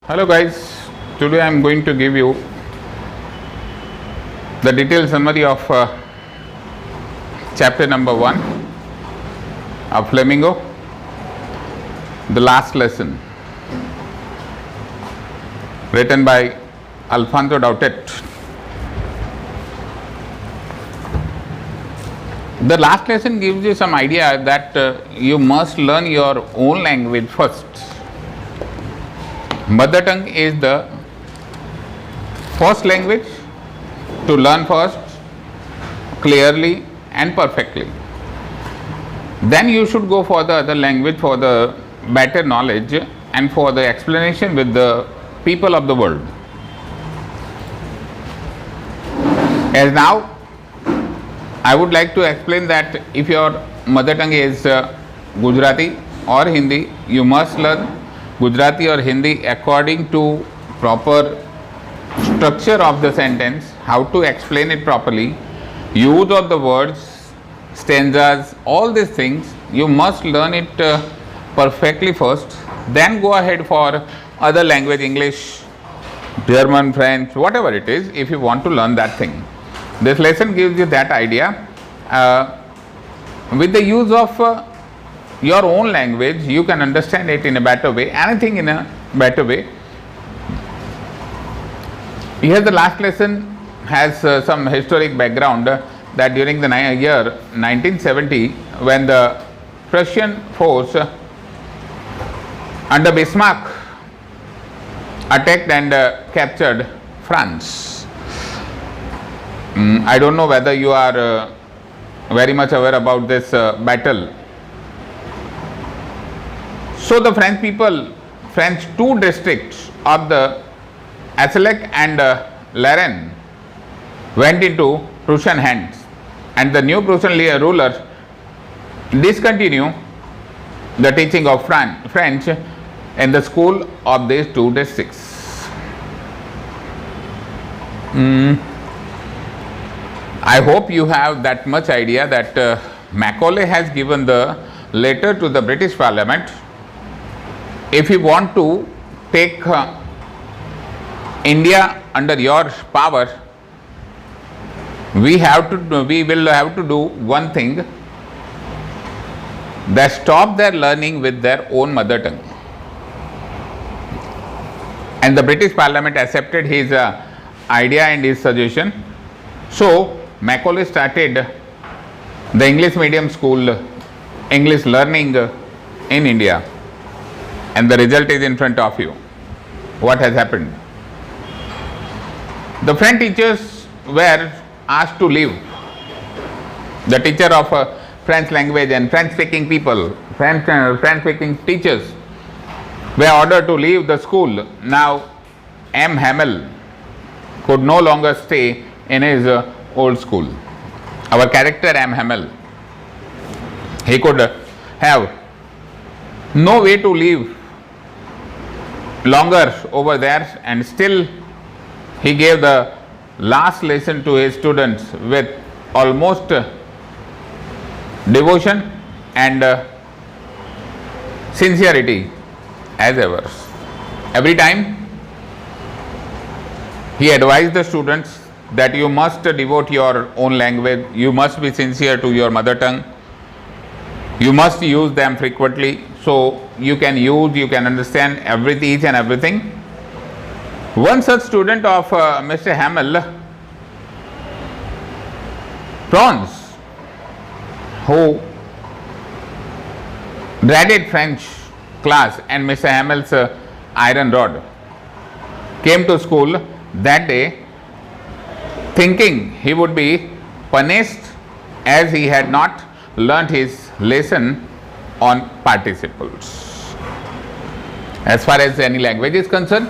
Hello guys, today I am going to give you the detailed summary of chapter number 1 of Flamingo, the last lesson, written by Alfonso Dautet. The last lesson gives you some idea that you must learn your own language first. Mother tongue is the first language to learn first, clearly and perfectly. Then you should go for the other language for the better knowledge and for the explanation with the people of the world. As now, I would like to explain that if your mother tongue is Gujarati or Hindi, you must learn Gujarati or Hindi according to proper structure of the sentence, how to explain it properly, use of the words, stanzas, all these things, you must learn it perfectly first, then go ahead for other language, English, German, French, whatever it is, if you want to learn that thing. This lesson gives you that idea. With the use of your own language, you can understand it in a better way, anything in a better way. Here the last lesson has some historic background that during the year 1970, when the Prussian force under Bismarck attacked and captured France. I don't know whether you are very much aware about this battle. So the French people, French two districts of the Alsace and Lorraine went into Prussian hands, and the new Prussian ruler discontinued the teaching of French in the school of these two districts. I hope you have that much idea that Macaulay has given the letter to the British Parliament. If you want to take India under your power, we will have to do one thing, that stop their learning with their own mother tongue. And the British Parliament accepted his idea and his suggestion. So Macaulay started the English medium school, English learning in India, and the result is in front of you. What has happened? The French teachers were asked to leave. The teacher of French language and French speaking people, French speaking teachers were ordered to leave the school. Now M. Hamel could no longer stay in his old school. Our character M. Hamel, he could have no way to live longer over there, and still he gave the last lesson to his students with almost devotion and sincerity as ever. Every time he advised the students that you must devote your own language, you must be sincere to your mother tongue, you must use them frequently so you can understand each and everything. One such student of Mr. Hamel, Franz, who dreaded French class and Mr. Hamel's iron rod, came to school that day thinking he would be punished as he had not learnt his lesson on participles. As far as any language is concerned,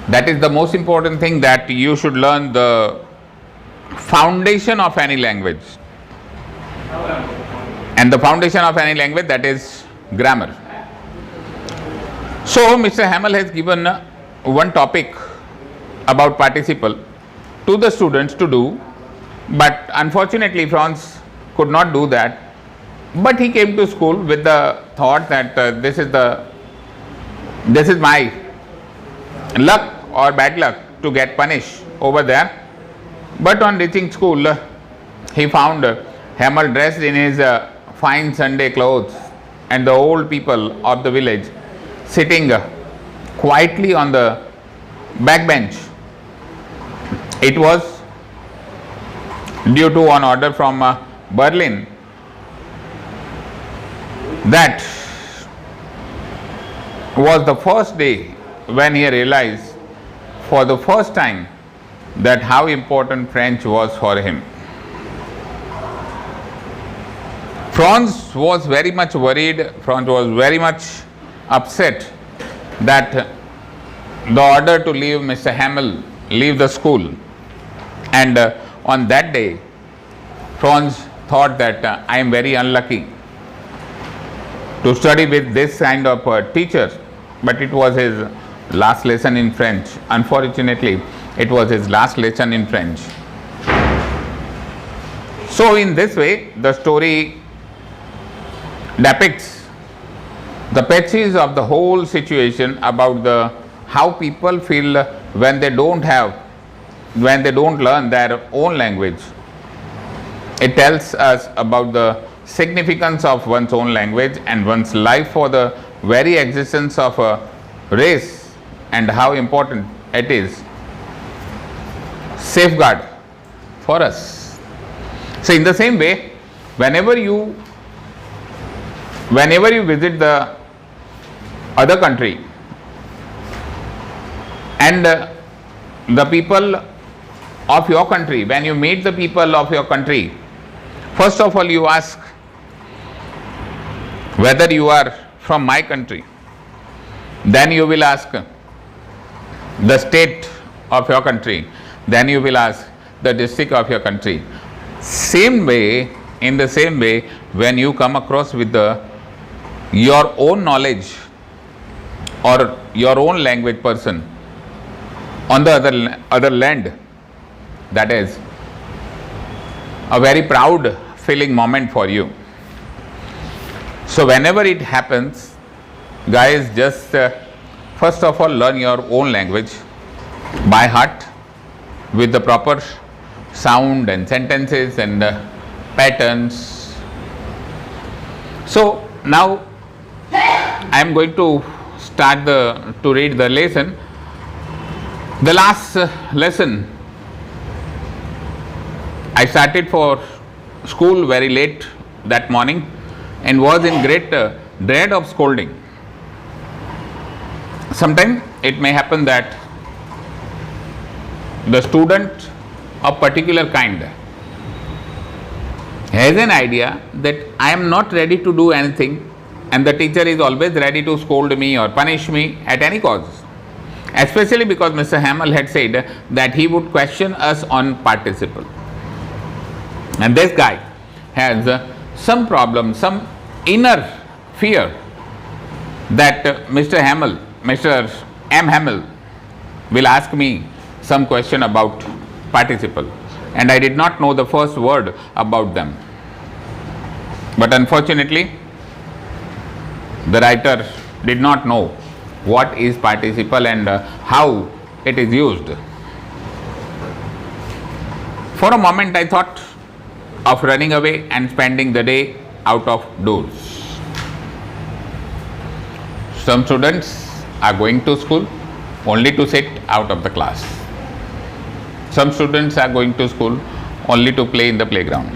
that is the most important thing, that you should learn the foundation of any language. And the foundation of any language, that is grammar. So Mr. Hamel has given one topic about participle to the students to do, but unfortunately Franz could not do that. But he came to school with the thought that this is my luck or bad luck to get punished over there. But on reaching school, he found Hamel dressed in his fine Sunday clothes and the old people of the village sitting quietly on the back bench. It was due to an order from Berlin that was the first day when he realized for the first time that how important French was for him. Franz was very much worried, Franz was very much upset that the order to leave Mr. Hamel, leave the school, and on that day Franz thought that I am very unlucky to study with this kind of teacher, but it was his last lesson in French. Unfortunately, it was his last lesson in French. So in this way, the story depicts the patches of the whole situation about the how people feel when they don't learn their own language. It tells us about the significance of one's own language and one's life for the very existence of a race and how important it is safeguard for us. So in the same way, whenever you visit the other country and the people of your country, when you meet the people of your country, first of all you ask whether you are from my country, then you will ask the state of your country, then you will ask the district of your country. Same way, in the same way, when you come across with your own knowledge or your own language person on the other land, that is a very proud feeling moment for you. So whenever it happens, guys, just first of all learn your own language by heart with the proper sound and sentences and patterns. So now I am going to start to read the lesson. The last lesson I started for school very late that morning and was in great dread of scolding. Sometimes it may happen that the student of particular kind has an idea that I am not ready to do anything and the teacher is always ready to scold me or punish me at any cost, especially because Mr. Hamel had said that he would question us on participle. And this guy has some problem, some inner fear that Mr. M. Hamel will ask me some question about participle, and I did not know the first word about them. But unfortunately, the writer did not know what is participle and how it is used. For a moment I thought of running away and spending the day out of doors. Some students are going to school only to sit out of the class. Some students are going to school only to play in the playground,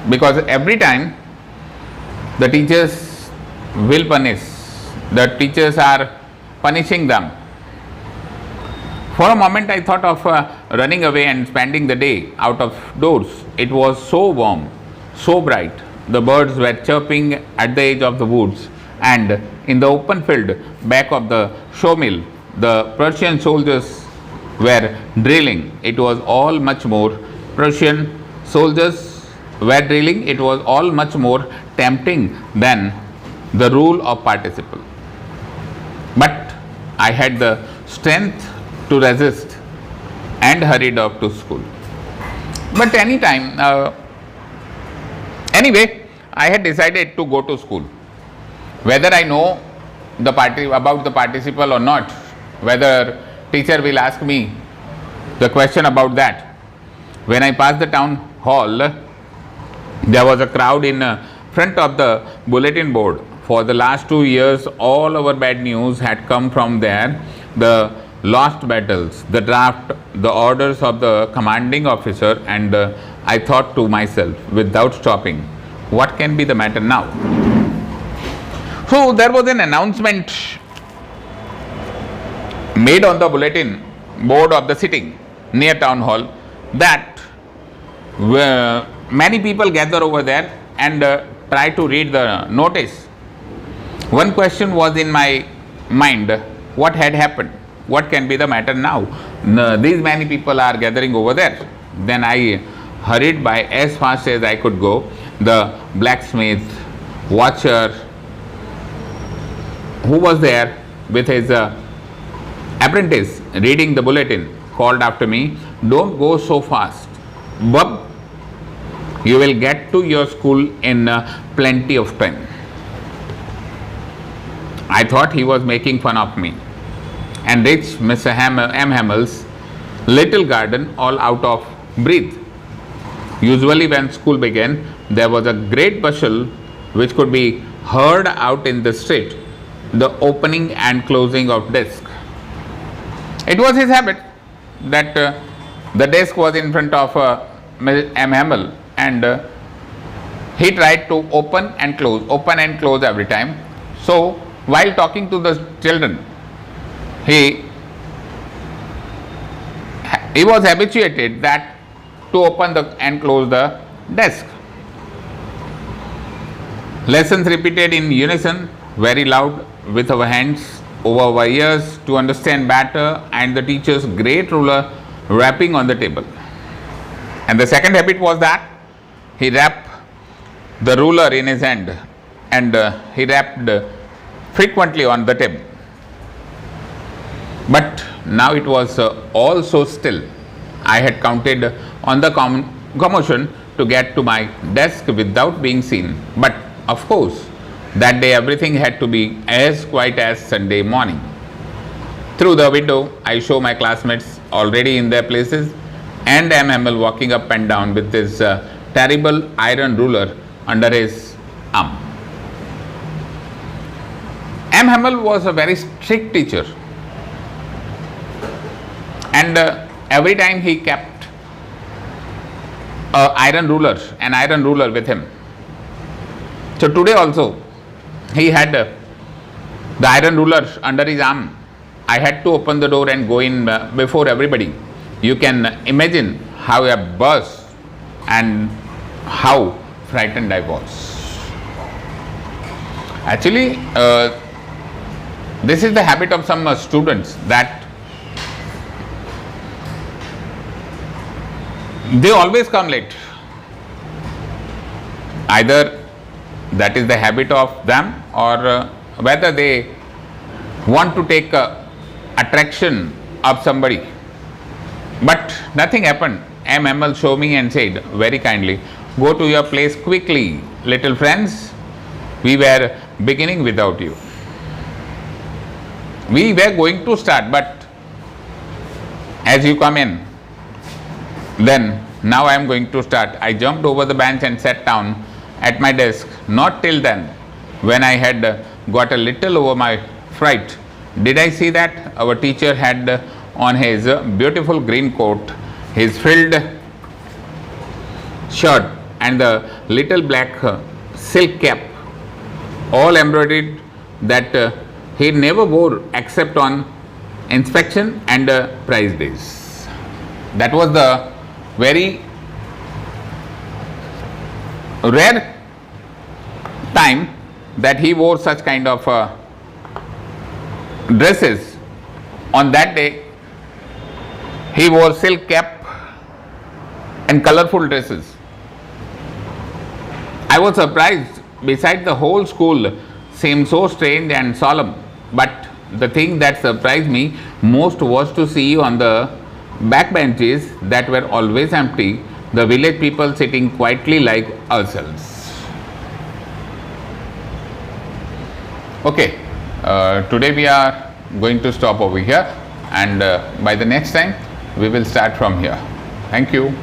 because every time the teachers will punish, the teachers are punishing them. For a moment I thought of running away and spending the day out of doors. It was so warm, so bright. The birds were chirping at the edge of the woods, and in the open field back of the showmill, the Prussian soldiers were drilling. It was all much more Prussian soldiers were drilling. It was all much more tempting than the rule of participle. But I had the strength to resist and hurried off to school. But anyway, I had decided to go to school. Whether I know about the participle or not, whether teacher will ask me the question about that. When I passed the town hall, there was a crowd in front of the bulletin board. For the last 2 years, all our bad news had come from there. The lost battles, the draft, the orders of the commanding officer, and I thought to myself without stopping, what can be the matter now? So there was an announcement made on the bulletin board of the sitting near town hall that many people gather over there and try to read the notice. One question was in my mind, what had happened? What can be the matter now? These many people are gathering over there. Then I hurried by as fast as I could go. The blacksmith, watcher, who was there with his apprentice reading the bulletin, called after me, don't go so fast, Bub, you will get to your school in plenty of time. I thought he was making fun of me, and reached Mr. M. Hamill's little garden all out of breath. Usually when school began, there was a great bustle which could be heard out in the street, the opening and closing of desk. It was his habit that the desk was in front of M. Hamill, and he tried to open and close every time. So while talking to the children, he was habituated that to open and close the desk. Lessons repeated in unison, very loud, with our hands over our ears to understand better, and the teacher's great ruler rapping on the table. And the second habit was that he rapped the ruler in his hand, and he rapped frequently on the table. But now it was all so still. I had counted on the commotion to get to my desk without being seen. But of course, that day everything had to be as quiet as Sunday morning. Through the window, I saw my classmates already in their places, and M. Hamill walking up and down with his terrible iron ruler under his arm. M. Hamill was a very strict teacher, and every time he kept an iron ruler with him. So today also he had the iron ruler under his arm. I had to open the door and go in before everybody. You can imagine how I burst and how frightened I was. Actually, this is the habit of some students, that they always come late. Either that is the habit of them, or whether they want to take attraction of somebody. But nothing happened. M. Hamill showed me and said very kindly, go to your place quickly, little friends. We were beginning without you. We were going to start, but as you come in, then now I am going to start. I jumped over the bench and sat down at my desk. Not till then, when I had got a little over my fright, did I see that our teacher had on his beautiful green coat, his frilled shirt, and the little black silk cap, all embroidered, that he never wore except on inspection and prize days. That was the very rare time that he wore such kind of dresses. On that day, he wore silk cap and colorful dresses. I was surprised. Besides, the whole school seemed so strange and solemn. But the thing that surprised me most was to see on the back benches that were always empty, the village people sitting quietly like ourselves. Okay, today we are going to stop over here, and by the next time we will start from here. Thank you.